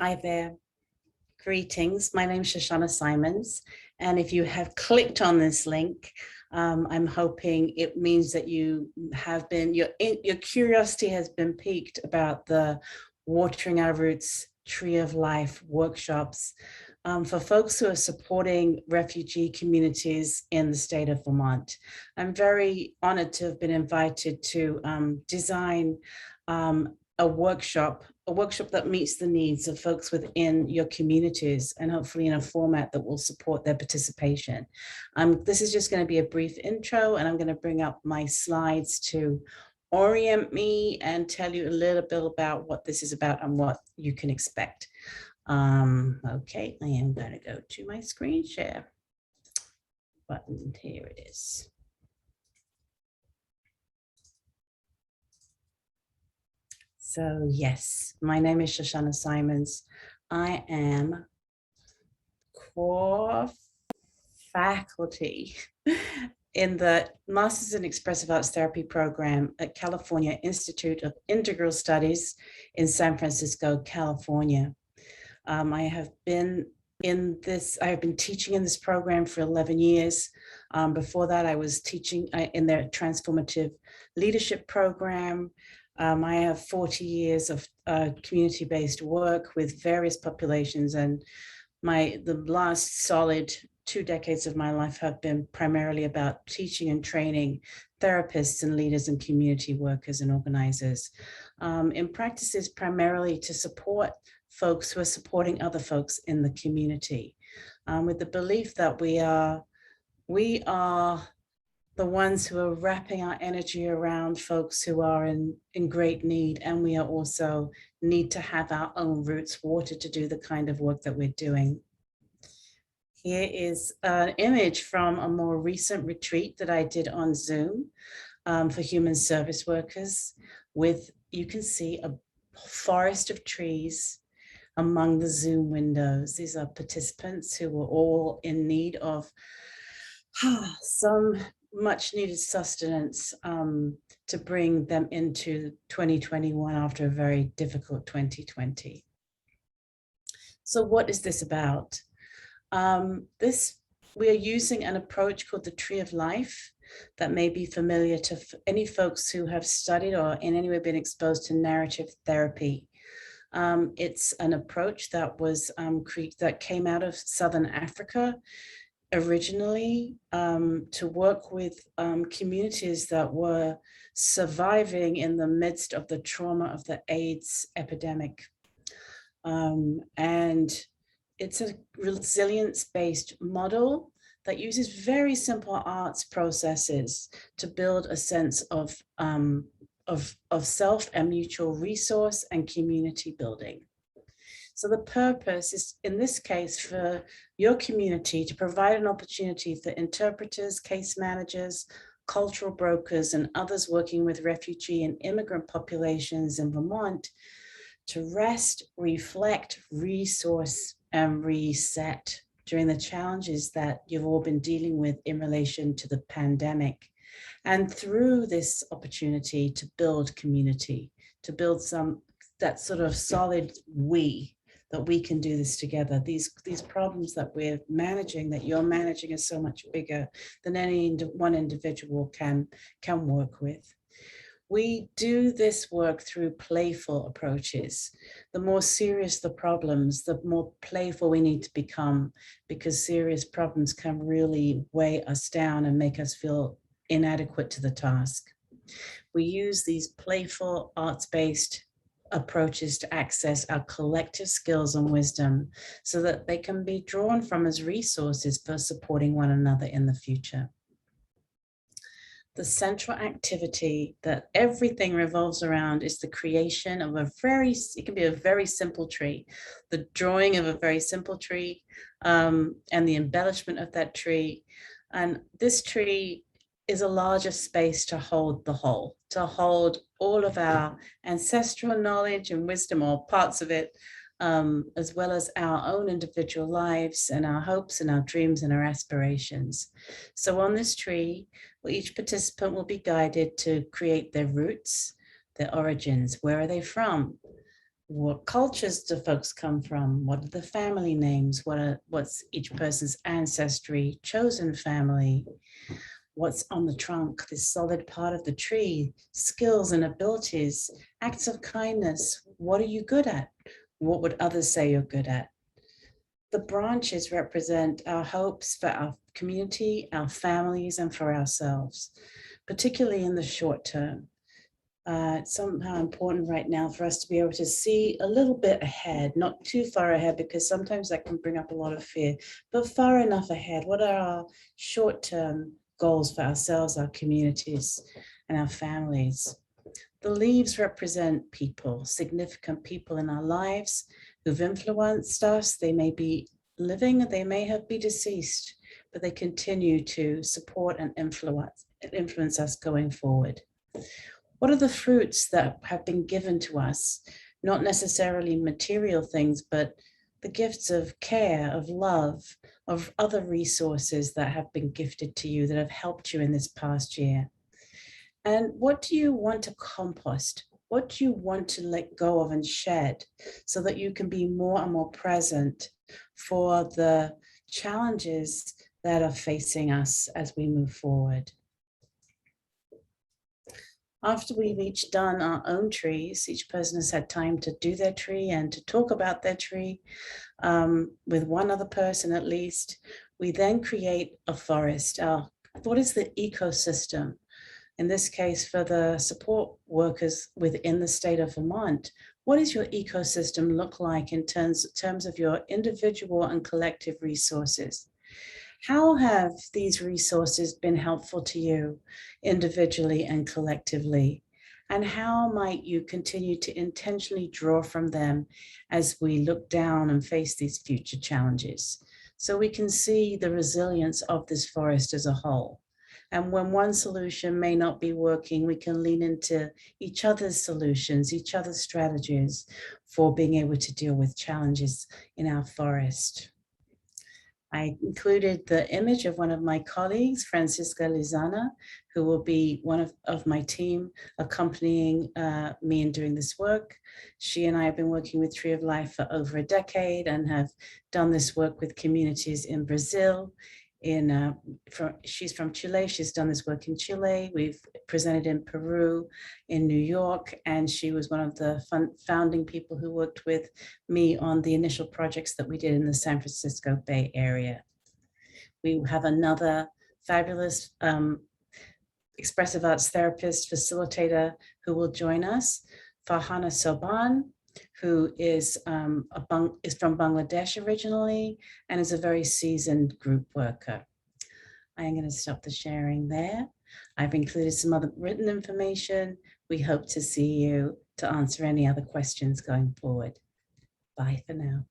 Hi there. Greetings. My name is Shoshana Simons. And if you have clicked on this link, I'm hoping it means that you have been, your curiosity has been piqued about the Watering Our Roots Tree of Life workshops for folks who are supporting refugee communities in the state of Vermont. I'm very honored to have been invited to design a workshop that meets the needs of folks within your communities, and hopefully in a format that will support their participation. This is just going to be a brief intro, and I'm going to bring up my slides to orient me and tell you a little bit about what this is about and what you can expect. Okay, I am going to go to my screen share button. Here it is. So yes, my name is Shoshana Simons. I am core faculty in the Masters in Expressive Arts Therapy program at California Institute of Integral Studies in San Francisco, California. I have been teaching in this program for 11 years. Before that, I was teaching in their transformative leadership program. I have 40 years of community-based work with various populations, and the last solid 2 decades of my life have been primarily about teaching and training therapists and leaders and community workers and organizers. In practices primarily to support folks who are supporting other folks in the community, with the belief that we are the ones who are wrapping our energy around folks who are in great need, and we are also need to have our own roots watered to do the kind of work that we're doing. Here is an image from a more recent retreat that I did on Zoom for human service workers with, you can see a forest of trees among the Zoom windows. These are participants who were all in need of some much needed sustenance to bring them into 2021 after a very difficult 2020. So what is this about? We are using an approach called the Tree of Life that may be familiar to any folks who have studied or in any way been exposed to narrative therapy. It's an approach that was that came out of Southern Africa originally to work with communities that were surviving in the midst of the trauma of the AIDS epidemic. And it's a resilience-based model that uses very simple arts processes to build a sense of self and mutual resource and community building. So the purpose is, in this case, for your community to provide an opportunity for interpreters, case managers, cultural brokers, and others working with refugee and immigrant populations in Vermont to rest, reflect, resource, and reset during the challenges that you've all been dealing with in relation to the pandemic. And through this opportunity to build community, to build that sort of solid that we can do this together. These problems that we're managing, that you're managing, are so much bigger than any one individual can work with. We do this work through playful approaches. The more serious the problems, the more playful we need to become, because serious problems can really weigh us down and make us feel inadequate to the task. We use these playful arts-based approaches to access our collective skills and wisdom so that they can be drawn from as resources for supporting one another in the future. The central activity that everything revolves around is the creation of it can be a very simple tree, the drawing of a very simple tree, and the embellishment of that tree. And this tree is a larger space to hold the whole, to hold all of our ancestral knowledge and wisdom, or parts of it, as well as our own individual lives and our hopes and our dreams and our aspirations. So on this tree, each participant will be guided to create their roots, their origins. Where are they from? What cultures do folks come from? What are the family names? What's each person's ancestry, chosen family? What's on the trunk, this solid part of the tree, skills and abilities, acts of kindness. What are you good at? What would others say you're good at? The branches represent our hopes for our community, our families, and for ourselves, particularly in the short term. It's somehow important right now for us to be able to see a little bit ahead, not too far ahead, because sometimes that can bring up a lot of fear, but far enough ahead. What are our short-term goals for ourselves, our communities, and our families? The leaves represent people, significant people in our lives who've influenced us. They may be living, they may have been deceased, but they continue to support and influence us going forward. What are the fruits that have been given to us? Not necessarily material things, but the gifts of care, of love, of other resources that have been gifted to you that have helped you in this past year. And what do you want to compost? What do you want to let go of and shed so that you can be more and more present for the challenges that are facing us as we move forward? After we've each done our own trees, each person has had time to do their tree and to talk about their tree with one other person at least. We then create a forest. What is the ecosystem? In this case, for the support workers within the state of Vermont, what does your ecosystem look like in terms of your individual and collective resources? How have these resources been helpful to you individually and collectively? And how might you continue to intentionally draw from them as we look down and face these future challenges? So we can see the resilience of this forest as a whole. And when one solution may not be working, we can lean into each other's solutions, each other's strategies for being able to deal with challenges in our forest. I included the image of one of my colleagues, Francisca Lizana, who will be one of my team accompanying me in doing this work. She and I have been working with Tree of Life for over a decade and have done this work with communities in Brazil. She's from Chile. She's done this work in Chile. We've presented in Peru, in New York, and she was one of the founding people who worked with me on the initial projects that we did in the San Francisco Bay Area. We have another fabulous expressive arts therapist, facilitator who will join us, Farhana Soban, who is from Bangladesh originally and is a very seasoned group worker. I am going to stop the sharing there. I've included some other written information. We hope to see you to answer any other questions going forward. Bye for now.